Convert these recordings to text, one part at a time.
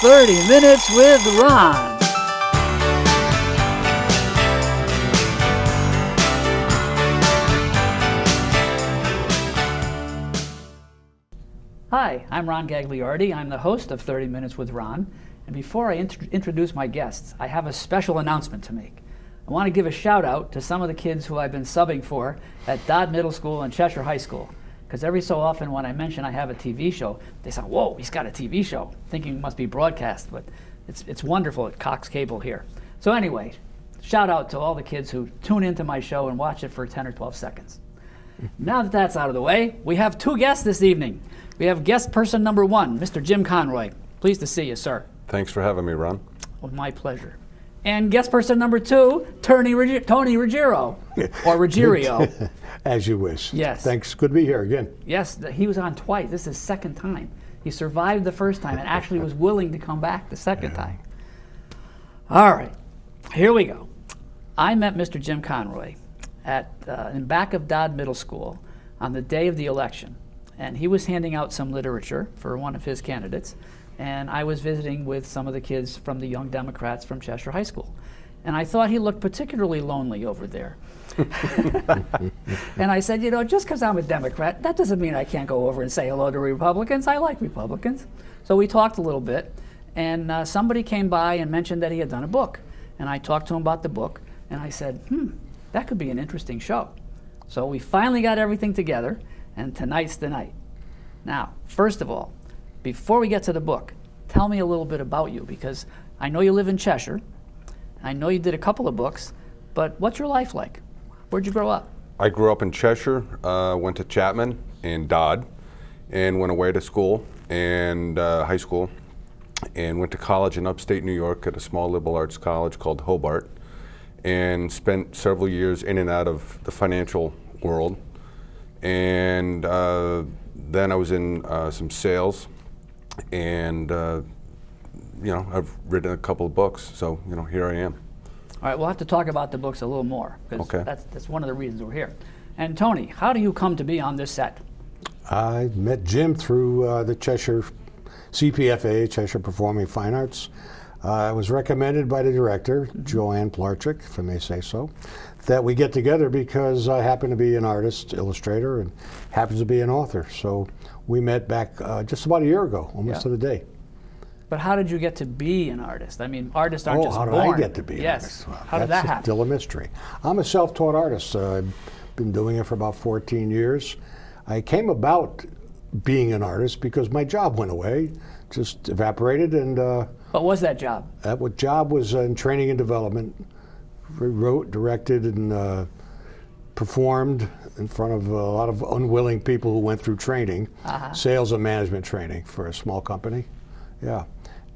30 Minutes with Ron. Hi, I'm Ron Gagliardi. I'm the host of 30 Minutes with Ron. And before I introduce my guests, I have a special announcement to make. I want to give a shout out to some of the kids who I've been subbing for at Dodd Middle School and Cheshire High School. Because every so often when I mention I have a TV show, they say, whoa, he's got a TV show, thinking it must be broadcast, but it's wonderful at Cox Cable here. So anyway, shout out to all the kids who tune into my show and watch it for 10 or 12 seconds. Now that that's out of the way, we have two guests this evening. We have guest person number one, Mr. Jim Conroy. Pleased to see you, sir. Thanks for having me, Ron. Well, my pleasure. And guest person number two, Tony Ruggiero, or Ruggiero. As you wish. Yes. Thanks. Good to be here again. Yes, he was on twice. This is his second time. He survived the first time and actually was willing to come back the second time. All right, here we go. I met Mr. Jim Conroy in back of Dodd Middle School on the day of the election. And he was handing out some literature for one of his candidates. And I was visiting with some of the kids from the Young Democrats from Cheshire High School. And I thought he looked particularly lonely over there. And I said, you know, just because I'm a Democrat, that doesn't mean I can't go over and say hello to Republicans. I like Republicans. So we talked a little bit. And somebody came by and mentioned that he had done a book. And I talked to him about the book. And I said, that could be an interesting show. So we finally got everything together. And tonight's the night. Now, first of all, before we get to the book, tell me a little bit about you, because I know you live in Cheshire. I know you did a couple of books, but what's your life like? Where'd you grow up? I grew up in Cheshire, went to Chapman and Dodd, and went away to school and high school, and went to college in upstate New York at a small liberal arts college called Hobart, and spent several years in and out of the financial world. And then I was in some sales, and I've written a couple of books, so here I am. All right, we'll have to talk about the books a little more, because Okay. that's one of the reasons we're here. And Tony, how do you come to be on this set? I met Jim through the Cheshire CPFA, Cheshire Performing Fine Arts. I was recommended by the director, Joanne Plarchik, if I may say so, that we get together because I happen to be an artist, illustrator, and happens to be an author. So we met back just about a year ago, almost to the day. But how did you get to be an artist? I mean, artists aren't just how born. did I get to be an yes. artist? Well, How did that happen? Still a mystery. I'm a self-taught artist. I've been doing it for about 14 years. I came about being an artist because my job went away, just evaporated, and What was that job? that job was in training and development. Wrote, directed, and performed in front of a lot of unwilling people who went through training, sales and management training for a small company. Yeah.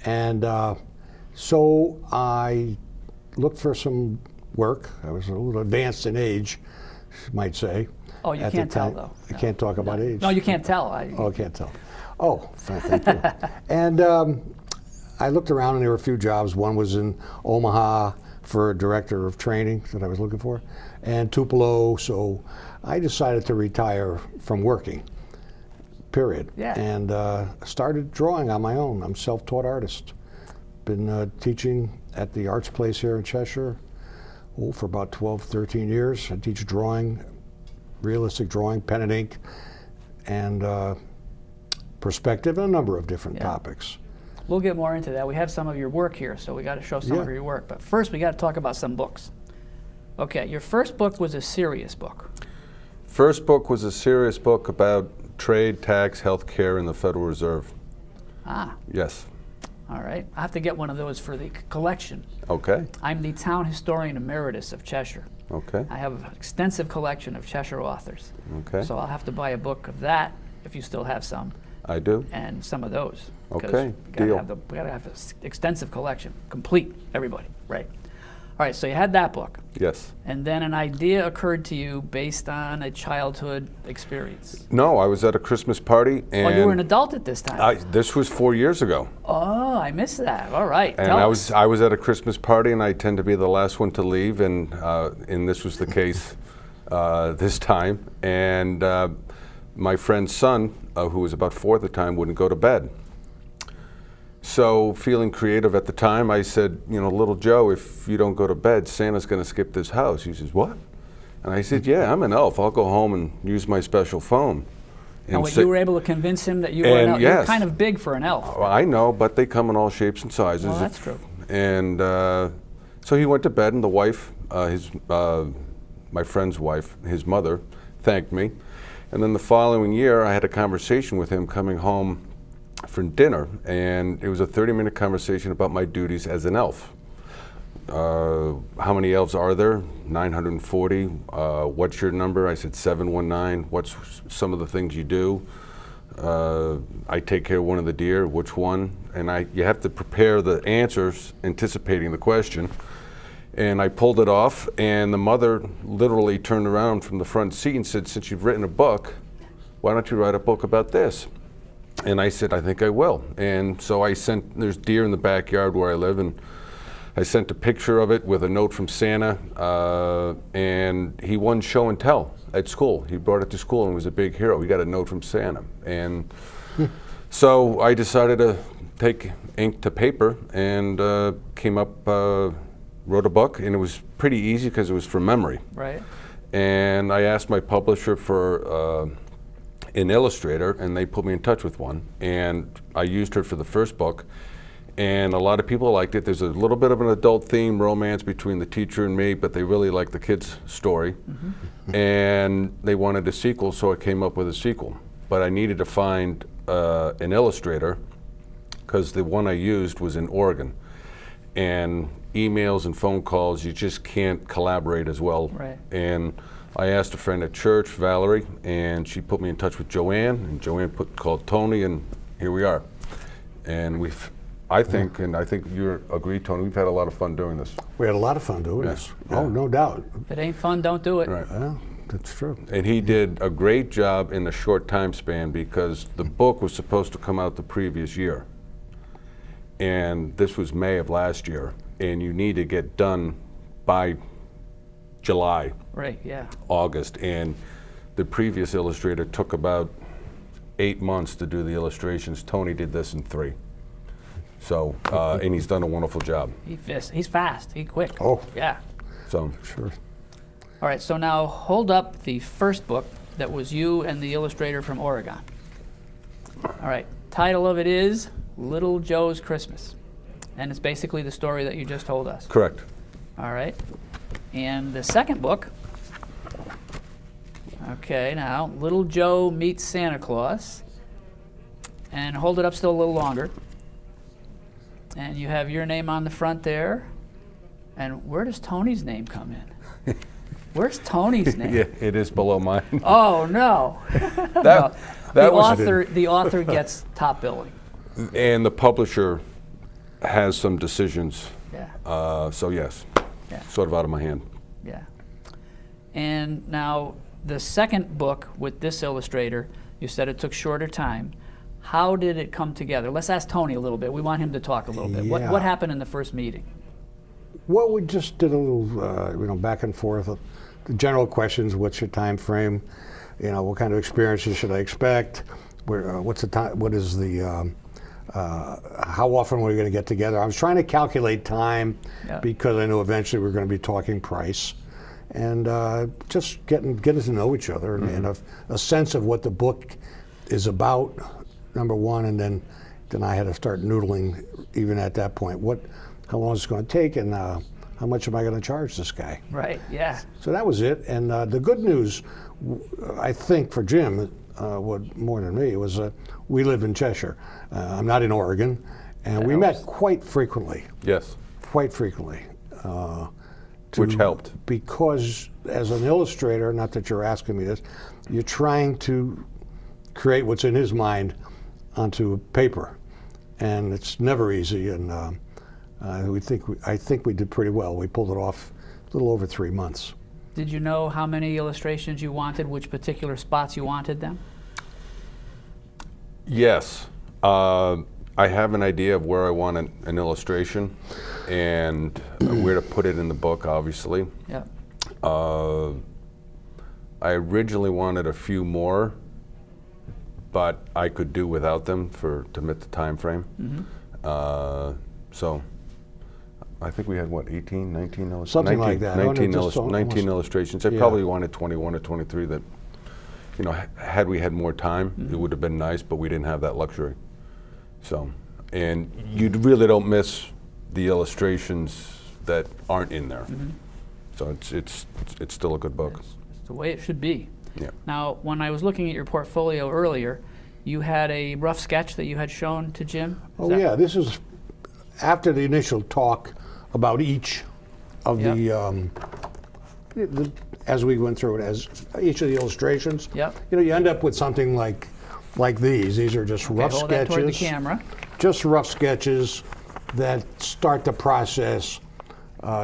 And so I looked for some work. I was a little advanced in age, you might say. Oh, you at can't the tell, time. though. I can't talk about age. No, you can't tell. Oh, I can't tell. Oh, thank you. And I looked around, and there were a few jobs. One was in Omaha for a director of training that I was looking for, and Tupelo. So I decided to retire from working, period. Yeah. And started drawing on my own. I'm a self-taught artist. Been teaching at the Arts Place here in Cheshire for about 12, 13 years. I teach drawing, realistic drawing, pen and ink, and perspective, and a number of different topics. We'll get more into that. We have some of your work here, so we got to show some of your work. But first, we got to talk about some books. Okay, your first book was a serious book. First book was a serious book about trade, tax, healthcare, and the Federal Reserve. Ah. Yes. All right. I have to get one of those for the collection. Okay. I'm the town historian emeritus of Cheshire. Okay. I have an extensive collection of Cheshire authors. Okay. So I'll have to buy a book of that, if you still have some, I do. and some of those. 'cause Okay, we gotta deal. we got to have an extensive collection, complete, everybody, right? All right, so you had that book. Yes. And then an idea occurred to you based on a childhood experience. No, I was at a Christmas party, and Oh, you were an adult at this time. this was 4 years ago. Oh, I missed that. All right. And tell I us. was at a Christmas party, and I tend to be the last one to leave, and this was the case this time. And my friend's son, who was about 4 at the time, wouldn't go to bed. So feeling creative at the time, I said, you know, little Joe, if you don't go to bed, Santa's going to skip this house. He says, what? And I said, yeah, I'm an elf. I'll go home and use my special phone. And you were able to convince him that you were an elf. Yes. You're kind of big for an elf. Well, I know, but they come in all shapes and sizes. Well, that's true. And so he went to bed, and the wife, my friend's wife, his mother, thanked me. And then the following year, I had a conversation with him coming home from dinner, and it was a 30-minute conversation about my duties as an elf. How many elves are there? 940. What's your number? I said 719. What's some of the things you do? I take care of one of the deer. Which one? And you have to prepare the answers, anticipating the question. And I pulled it off, and the mother literally turned around from the front seat and said, since you've written a book, why don't you write a book about this? And I said, I think I will. And so there's deer in the backyard where I live, and I sent a picture of it with a note from Santa, and he won show and tell at school. He brought it to school and was a big hero. He got a note from Santa. And so I decided to take ink to paper and came up, wrote a book, and it was pretty easy because it was from memory. Right. And I asked my publisher for an illustrator, and they put me in touch with one. And I used her for the first book. And a lot of people liked it. There's a little bit of an adult theme, romance between the teacher and me, but they really liked the kid's story. Mm-hmm. And they wanted a sequel, so I came up with a sequel. But I needed to find an illustrator because the one I used was in Oregon. And emails and phone calls, you just can't collaborate as well. Right. And I asked a friend at church, Valerie, and she put me in touch with Joanne, and Joanne called Tony, and here we are. And I think you agree, Tony, we've had a lot of fun doing this. We had a lot of fun doing this. Yeah. Oh, no doubt. If it ain't fun, don't do it. Right. Yeah, that's true. And he did a great job in a short time span because the book was supposed to come out the previous year. And this was May of last year, and you need to get done by July, Right, yeah. August. And the previous illustrator took about 8 months to do the illustrations. Tony did this in 3. So, and he's done a wonderful job. He's fast. He's quick. Oh. Yeah. So, Sure. All right, so now hold up the first book that was you and the illustrator from Oregon. All right, title of it is Little Joe's Christmas. And it's basically the story that you just told us. correct. All right. And the second book, okay, now, Little Joe Meets Santa Claus. And hold it up still a little longer. And you have your name on the front there. And where does Tony's name come in? Where's Tony's name? Yeah, it is below mine. Oh, no. That was The author gets top billing. And the publisher has some decisions. Yeah. So yes, Yeah. sort of out of my hand. Yeah. And now the second book with this illustrator, you said it took shorter time. How did it come together? Let's ask Tony a little bit. We want him to talk a little bit. Yeah. What happened in the first meeting? Well, we just did a little, back and forth. The general questions: what's your time frame? What kind of experiences should I expect? What's the time? What is the? How often are we going to get together? I was trying to calculate time because I knew eventually we were going to be talking price, and just getting to know each other and a sense of what the book is about. Number one, and then I had to start noodling even at that point. How long is it going to take, and how much am I going to charge this guy? Right, yeah. So that was it. And the good news, I think, for Jim, more than me, was we live in Cheshire. I'm not in Oregon, and we met quite frequently. Yes. Quite frequently. Which helped. Because as an illustrator, not that you're asking me this, you're trying to create what's in his mind onto paper, and it's never easy. And I think we did pretty well. We pulled it off a little over 3 months. Did you know how many illustrations you wanted, which particular spots you wanted them? Yes. I have an idea of where I want an illustration and where to put it in the book, obviously. Yeah. I originally wanted a few more, but I could do without them to meet the time frame. Mm-hmm. So I think we had, what, 18, 19 illustrations? Something like that. 19 Just almost- illustrations. I Yeah. probably wanted 21 or 23 that, you know, had we had more time, it would have been nice, but we didn't have that luxury. So, and you really don't miss the illustrations that aren't in there. So it's still a good book. It's the way it should be. Yeah. Now, when I was looking at your portfolio earlier, you had a rough sketch that you had shown to Jim? Oh, yeah, this is after the initial talk about each of Yep. the as we went through it, as each of the illustrations. Yep. You know, you end up with something like these. These are just rough Hold that sketches. toward the camera. Just rough sketches that start the process,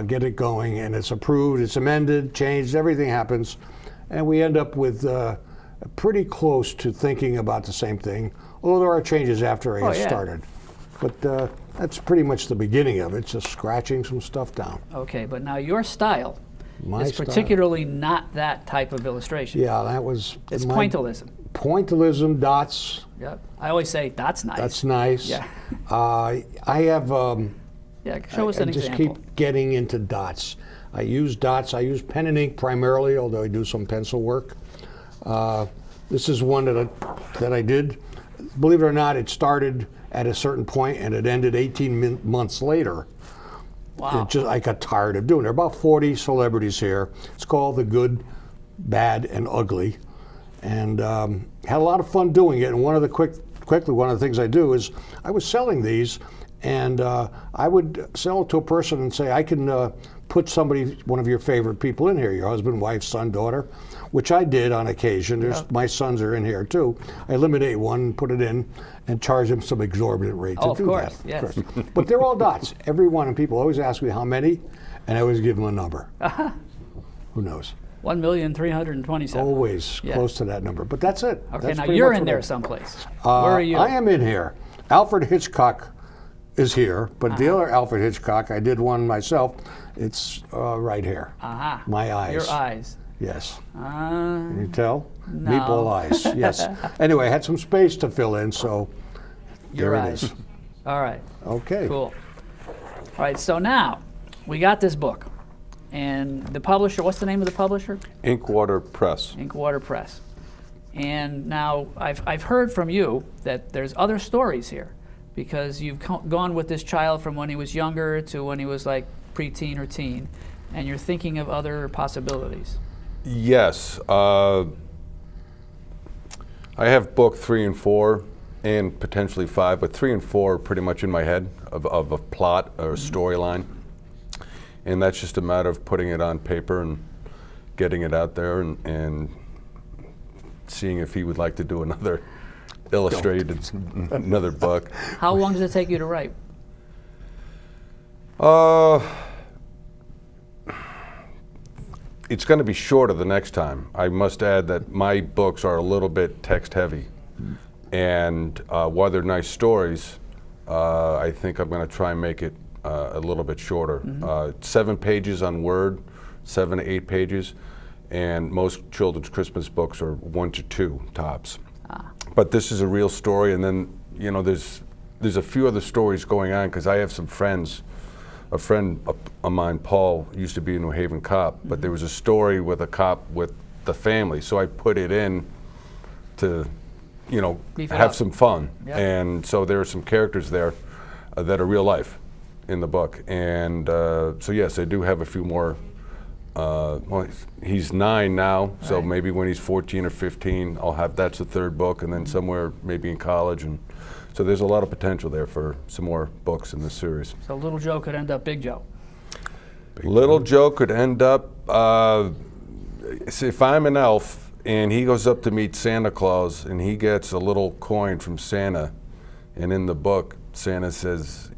get it going, and it's approved, it's amended, changed, everything happens, and we end up with pretty close to thinking about the same thing, although there are changes after I get started. But that's pretty much the beginning of it, just scratching some stuff down. Okay, but now your style My is style. particularly not that type of illustration. Yeah, that was It's my pointillism. Pointillism, dots. Yep. I always say, that's nice. That's nice. Yeah. I have. Yeah, show us I an just example. keep getting into dots. I use dots. I use pen and ink primarily, although I do some pencil work. This is one that I did. Believe it or not, it started at a certain point and it ended 18 months later. Wow. I got tired of doing it. There are about 40 celebrities here. It's called The Good, Bad, and Ugly. And had a lot of fun doing it. And one of the things I do is I was selling these, and I would sell it to a person and say, I can put one of your favorite people in here, your husband, wife, son, daughter, which I did on occasion. My sons are in here too. I eliminate one, put it in, and charge them some exorbitant rate to of do course, that. yes. Of course. But they're all dots, every one, and people always ask me how many, and I always give them a number. Who knows? 1,327,000. Always close to that number, but that's it. Okay, That's now pretty you're much in what there I- someplace. Where are you? I am in here. Alfred Hitchcock is here, but the other Alfred Hitchcock, I did one myself. It's right here. My eyes. Your eyes. Yes. Can you tell? no. Meatball eyes. Yes. Anyway, I had some space to fill in, so Your there eyes. it is. All right. Okay. Cool. All right, so now we got this book. And the publisher, what's the name of the publisher? Inkwater Press. Inkwater Press. And now I've heard from you that there's other stories here, because you've gone with this child from when he was younger to when he was like preteen or teen, and you're thinking of other possibilities. Yes. I have book 3 and 4 and potentially 5, but 3 and 4 are pretty much in my head of a plot or a storyline. And that's just a matter of putting it on paper and getting it out there and seeing if he would like to do another illustrated, another book. How long does it take you to write? It's going to be shorter the next time. I must add that my books are a little bit text heavy. And while they're nice stories, I think I'm going to try and make it a little bit shorter. 7 pages on Word, 7 to 8 pages, and most children's Christmas books are 1 to 2 tops. But this is a real story, and then there's a few other stories going on because I have some friends. A friend of mine, Paul, used to be a New Haven cop, but there was a story with a cop with the family, so I put it in to, Beef it have up. some fun. Yep. And so there are some characters there that are real life in the book. And so yes, I do have a few more. Well, he's 9 now, so Right. maybe when he's 14 or 15, that's the 3rd book, and then somewhere maybe in college. And so there's a lot of potential there for some more books in this series. So Little Joe could end up Big Joe. Little Joe could end up, if I'm an elf and he goes up to meet Santa Claus and he gets a little coin from Santa, and in the book Santa says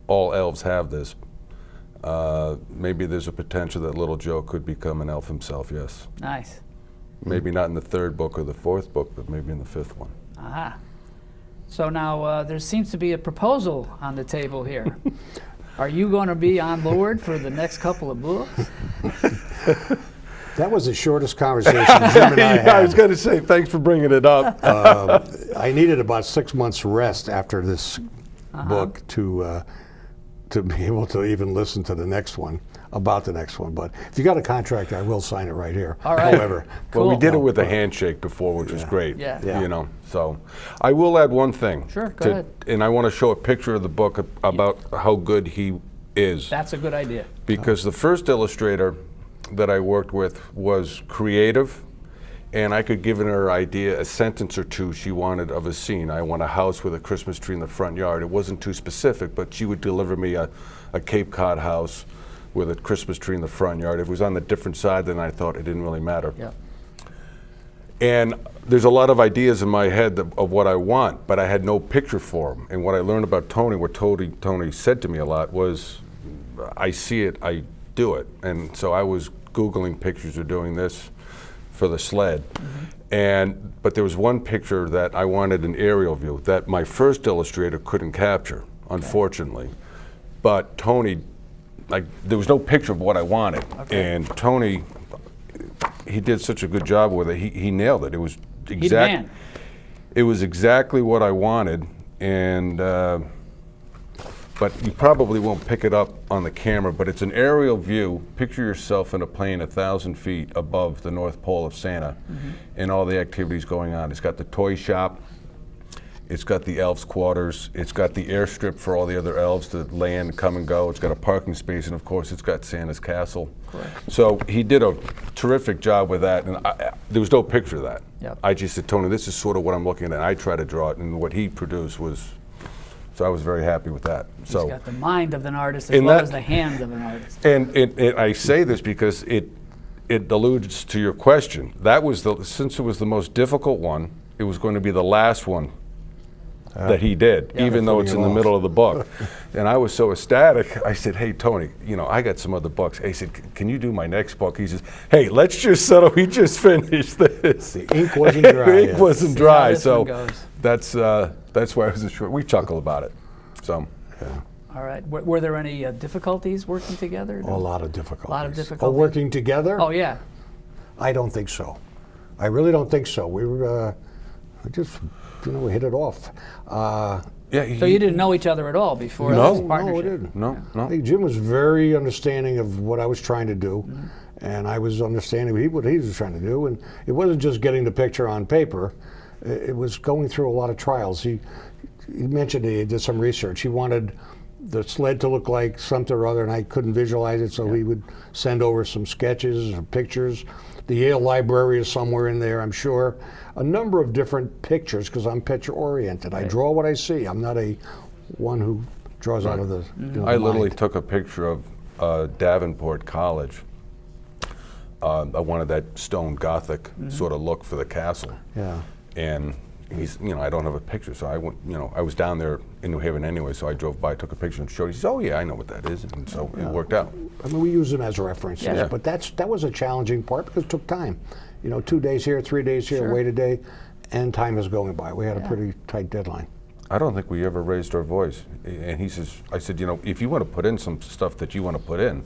all elves have this, maybe there's a potential that Little Joe could become an elf himself, yes. Nice. Maybe not in the 3rd book or the 4th book, but maybe in the 5th one. Aha. So now there seems to be a proposal on the table here. Are you going to be on board for the next couple of books? That was the shortest conversation Jim and I had. I was going to say, thanks for bringing it up. I needed about 6 months rest after this book to be able to even listen to the next one, about the next one. But if you got a contract, I will sign it right here. All right. However, Well, we Cool. did it with a handshake before, which was great. Yeah. Yeah. You know, so I will add one thing. Sure, go ahead. And I want to show a picture of the book about how good he is. That's a good idea. Because the first illustrator that I worked with was creative, and I could give her idea, a sentence or two she wanted of a scene. I want a house with a Christmas tree in the front yard. It wasn't too specific, but she would deliver me a Cape Cod house with a Christmas tree in the front yard. If it was on the different side, then I thought it didn't really matter. Yeah. And there's a lot of ideas in my head of what I want, but I had no picture for them. And what I learned about Tony, what Tony said to me a lot was, I see it, I do it. And so I was Googling pictures of doing this for the sled. But there was one picture that I wanted an aerial view that my first illustrator couldn't capture, unfortunately. But Tony, there was no picture of what I wanted. Okay. And Tony, he did such a good job with it. He nailed it. It was He's a man. It was exactly what I wanted, and but you probably won't pick it up on the camera, but it's an aerial view. Picture yourself in a plane 1,000 feet above the North Pole of Santa, and all the activities going on. It's got the toy shop, it's got the elves' quarters, it's got the airstrip for all the other elves to land, come and go. It's got a parking space, and of course it's got Santa's castle. Correct. So he did a terrific job with that, and there was no picture of that. Yep. I just said, Tony, this is sort of what I'm looking at. I tried to draw it, and what he produced was, so I was very happy with that. He's So, got the mind of an artist as In well that- as the hand of an artist. and I say this because it alludes to your question. That was since it was the most difficult one, it was going to be the last one that he did, Yeah, even though it's in the off. middle of the book. And I was so ecstatic. I said, hey, Tony, I got some other books. He said, can you do my next book? He says, hey, let's just settle. We just finished this. the ink wasn't dry. The ink yet. wasn't See how dry. this So one goes. that's why it was a short. We chuckle about it. So. All right. Were there any difficulties working together? A lot of difficulties. A lot of Oh, difficulties. working together? Oh, yeah. I don't think so. I really don't think so. We were just, we hit it off. Yeah. So you didn't know each other at all before No. this No, partnership? we didn't. No. I think Jim was very understanding of what I was trying to do, and I was understanding what he was trying to do. And it wasn't just getting the picture on paper; it was going through a lot of trials. He mentioned he did some research. He wanted the sled to look like something or other, and I couldn't visualize it, so he would send over some sketches or pictures. The Yale Library is somewhere in there, I'm sure. A number of different pictures, because I'm picture oriented. I draw what I see. I'm not one who draws out of the. I the literally mind. took a picture of Davenport College. I wanted that stone Gothic sort of look for the castle. Yeah. And he's, I don't have a picture, so I went, I was down there in New Haven anyway, so I drove by, took a picture and showed. He says, "Oh yeah, I know what that is," and so it worked out. I mean, we use them as references, Yeah. but that was a challenging part because it took time. 2 days here, 3 days here, Sure. wait a day, and time is going by. We had a pretty tight deadline. I don't think we ever raised our voice. And he says, I said, if you want to put in some stuff that you want to put in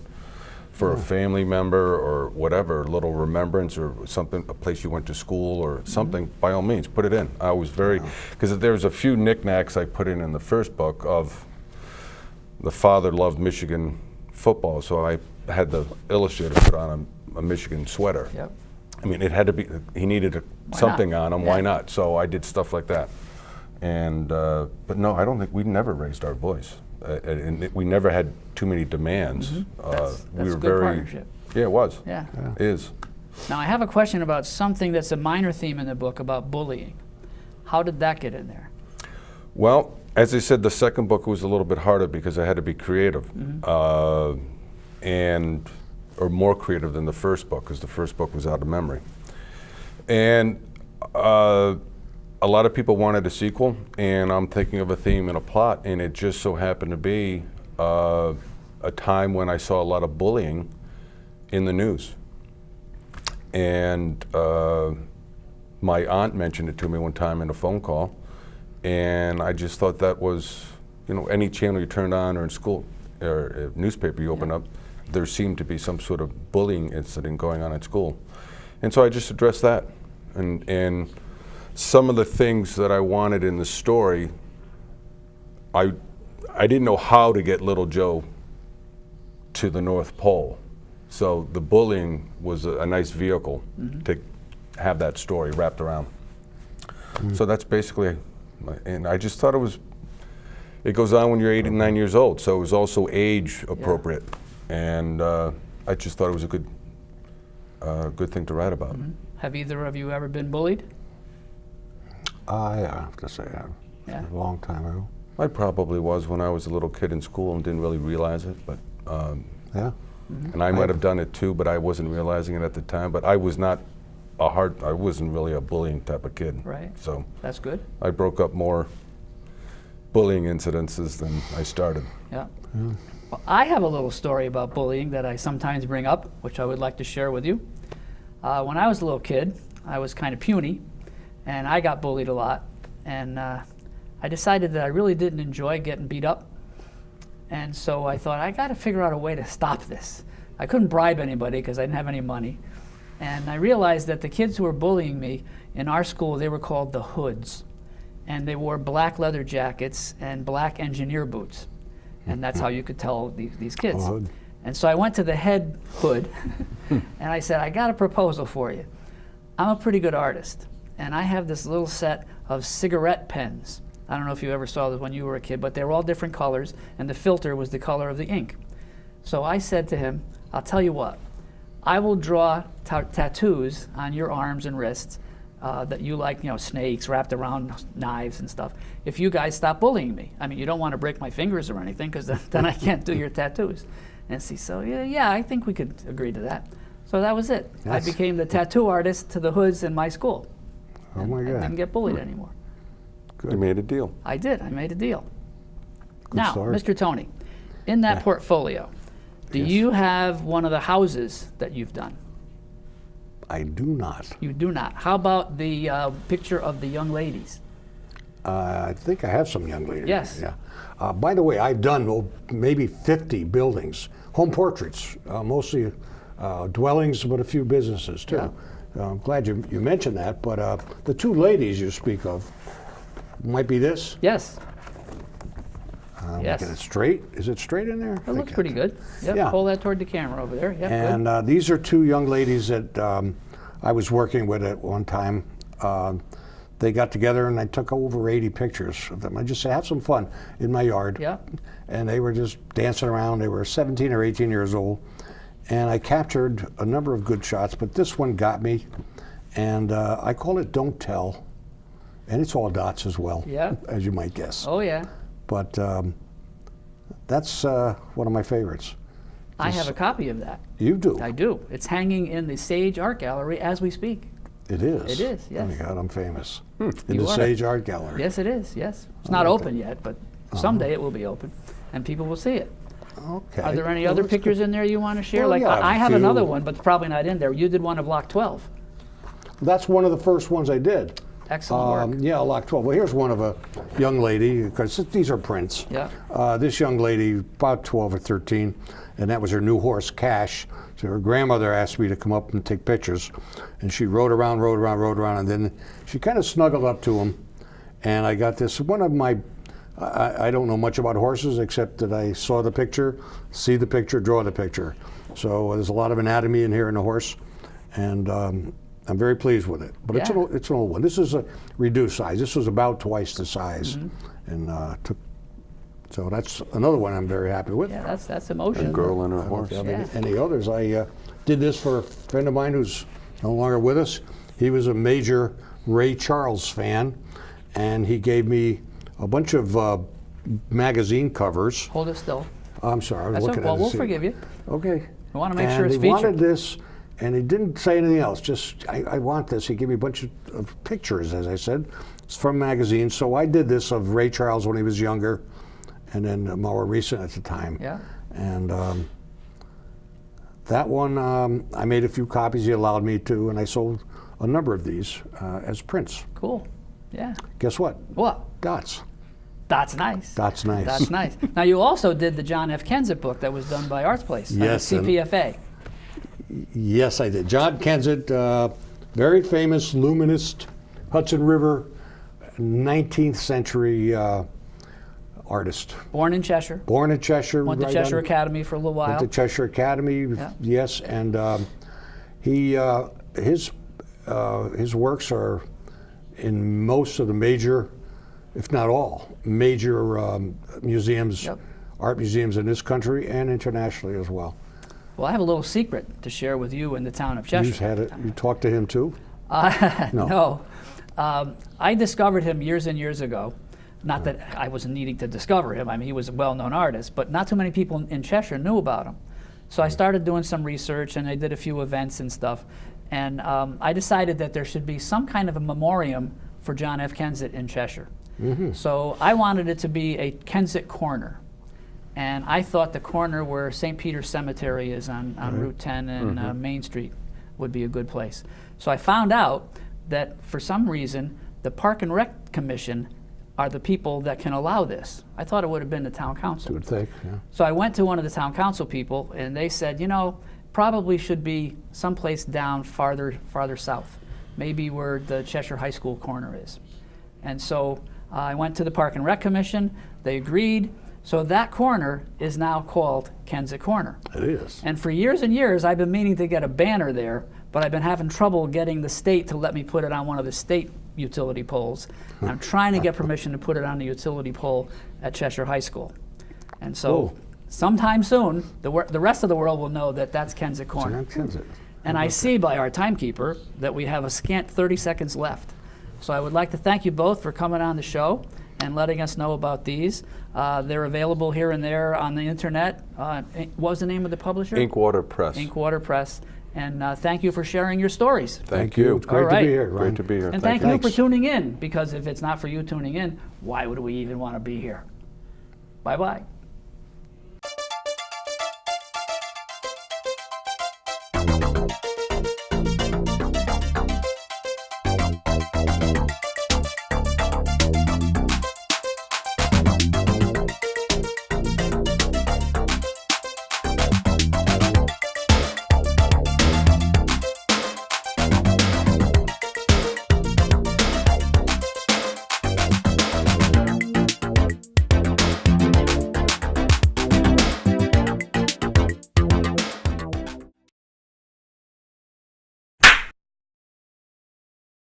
for a family member or whatever, a little remembrance or something, a place you went to school or something, by all means, put it in. I was very, because there's a few knickknacks I put in the first book of the father loved Michigan football, so I had the illustrator put on a Michigan sweater. Yep. I mean, it had to be, he needed something not? on him, Yeah. why not? So I did stuff like that. And, but no, I don't think, we never raised our voice. And we never had too many demands. That's we were a good very, partnership. Yeah, it was. Yeah. It is. Now, I have a question about something that's a minor theme in the book about bullying. How did that get in there? Well, as I said, the second book was a little bit harder because I had to be creative. Or more creative than the first book, because the first book was out of memory. And a lot of people wanted a sequel, and I'm thinking of a theme and a plot, and it just so happened to be a time when I saw a lot of bullying in the news. And my aunt mentioned it to me one time in a phone call, and I just thought that was, any channel you turned on or in school or a newspaper you open up, there seemed to be some sort of bullying incident going on at school. And so I just addressed that. And some of the things that I wanted in the story, I I didn't know how to get little Joe to the North Pole. So the bullying was a nice vehicle to have that story wrapped around. So that's basically, and I just thought it goes on when you're 8 and 9 years old, so it was also age appropriate. And I just thought it was a good thing to write about. Have either of you ever been bullied? I have to say, Yeah. a long time ago. I probably was when I was a little kid in school and didn't really realize it, but Yeah. and I might have done it too, but I wasn't realizing it at the time. But I was not I wasn't really a bullying type of kid. Right. So That's good. I broke up more bullying incidences than I started. Yeah. Well, I have a little story about bullying that I sometimes bring up, which I would like to share with you. When I was a little kid, I was kind of puny, and I got bullied a lot. And I decided that I really didn't enjoy getting beat up. And so I thought, I got to figure out a way to stop this. I couldn't bribe anybody because I didn't have any money. And I realized that the kids who were bullying me in our school, they were called the hoods. And they wore black leather jackets and black engineer boots. And that's how you could tell these kids. Hood. And so I went to the head hood and I said, I got a proposal for you. I'm a pretty good artist, and I have this little set of cigarette pens. I don't know if you ever saw this when you were a kid, but they were all different colors, and the filter was the color of the ink. So I said to him, I'll tell you what, I will draw tattoos on your arms and wrists that you like, snakes wrapped around knives and stuff, if you guys stop bullying me. I mean, you don't want to break my fingers or anything, because then I can't do your tattoos. And so yeah, I think we could agree to that. So that was it. Yes. I became the tattoo artist to the hoods in my school. Oh my I God. didn't get bullied anymore. You made a deal. I did. I made a deal. Good Now, story. Mr. Tony, in that Yeah. portfolio, do Yes. you have one of the houses that you've done? I do not. You do not. How about the picture of the young ladies? I think I have some young ladies. Yes. Yeah. By the way, I've done maybe 50 buildings, home portraits, mostly dwellings, but a few businesses too. Yeah. I'm glad you mentioned that. But the two ladies you speak of might be this. Yes. Yes. Get it straight. Is it straight in there? It looks pretty good. Yep. Yeah. Pull that toward the camera over there. Yep. And Good. these are two young ladies that I was working with at one time. They got together and I took over 80 pictures of them. I just said, have some fun in my yard. Yeah. And they were just dancing around. They were 17 or 18 years old. And I captured a number of good shots, but this one got me. And I call it Don't Tell. And it's all dots as well, Yeah. as you might guess. Oh, yeah. But that's one of my favorites. I have a copy of that. You do. I do. It's hanging in the Sage Art Gallery as we speak. It is. It is, Oh my yes. God, I'm famous. In You the are. Sage Art Gallery. Yes, it is. Yes. It's not open yet, but someday it will be open, and people will see it. Okay. Are there any Well, other that's pictures good. in there you want to share? Well, Like yeah, I have a another few. one, but it's probably not in there. You did one of Lock 12. That's one of the first ones I did. Excellent work. Yeah, Lock 12. Well, here's one of a young lady, because these are prints. Yeah. This young lady, about 12 or 13, and that was her new horse, Cash. So her grandmother asked me to come up and take pictures. And she rode around, and then she kind of snuggled up to him. And I got this, one of my, I don't know much about horses except that I saw the picture, see the picture, draw the picture. So there's a lot of anatomy in here in the horse. And I'm very pleased with it. But it's Yeah. it's an old one. This is a reduced size. This was about twice the size. And so that's another one I'm very happy with. Yeah, that's emotion. A girl and her I don't know if horse. you have Yeah. any others. I did this for a friend of mine who's no longer with us. He was a major Ray Charles fan, and he gave me a bunch of magazine covers. Hold it still. I'm sorry, I was That's looking okay. Well, at it. we'll see- forgive you. Okay. We want to make And sure it's he featured. wanted this, and he didn't say anything else. Just, I want this. He gave me a bunch of pictures, as I said. It's from magazines. So I did this of Ray Charles when he was younger, and then more recent at the time. Yeah. And that one, I made a few copies. He allowed me to, and I sold a number of these as prints. Cool. Yeah. Guess what? What? Dots. That's nice. Dots nice. That's nice. Now, you also did the John F. Kensett book that was done by Arts Place. Yes, and- CPFA. Yes, I did. John Kensett, very famous luminist, Hudson River, 19th century artist. Born in Cheshire. Born in Cheshire. Went to right Cheshire on- Academy for a little while. Went to Cheshire Academy, Yeah. yes, and his works are in most of the major, if not all, major museums, Yep. art museums in this country and internationally as well. Well, I have a little secret to share with you in the town of Cheshire. You've had it. You talked to him too? No. No. I discovered him years and years ago. Not that I was needing to discover him. I mean, he was a well-known artist, but not too many people in Cheshire knew about him. So I started doing some research, and I did a few events and stuff. And I decided that there should be some kind of a memoriam for John F. Kensett in Cheshire. So I wanted it to be a Kensett corner. And I thought the corner where St. Peter's Cemetery is on Route 10 and Main Street would be a good place. So I found out that for some reason, the Park and Rec Commission are the people that can allow this. I thought it would have been the town council. Good think, yeah. So I went to one of the town council people, and they said, you know, probably should be someplace down farther south, maybe where the Cheshire High School corner is. And so I went to the Park and Rec Commission. They agreed. So that corner is now called Kensett Corner. It is. And for years and years, I've been meaning to get a banner there, but I've been having trouble getting the state to let me put it on one of the state utility poles. And I'm trying to get permission to put it on the utility pole at Cheshire High School. And so Cool. sometime soon, the rest of the world will know that that's Kensett Corner. John Kensett. And I see by our timekeeper that we have a scant 30 seconds left. So I would like to thank you both for coming on the show and letting us know about these. They're available here and there on the internet. What was the name of the publisher? Inkwater Press. Inkwater Press. And thank you for sharing your stories. Thank you. It's great All right. to be here, Ron. Great to be here. And thank you Thanks. for tuning in, because if it's not for you tuning in, why would we even want to be here? Bye-bye.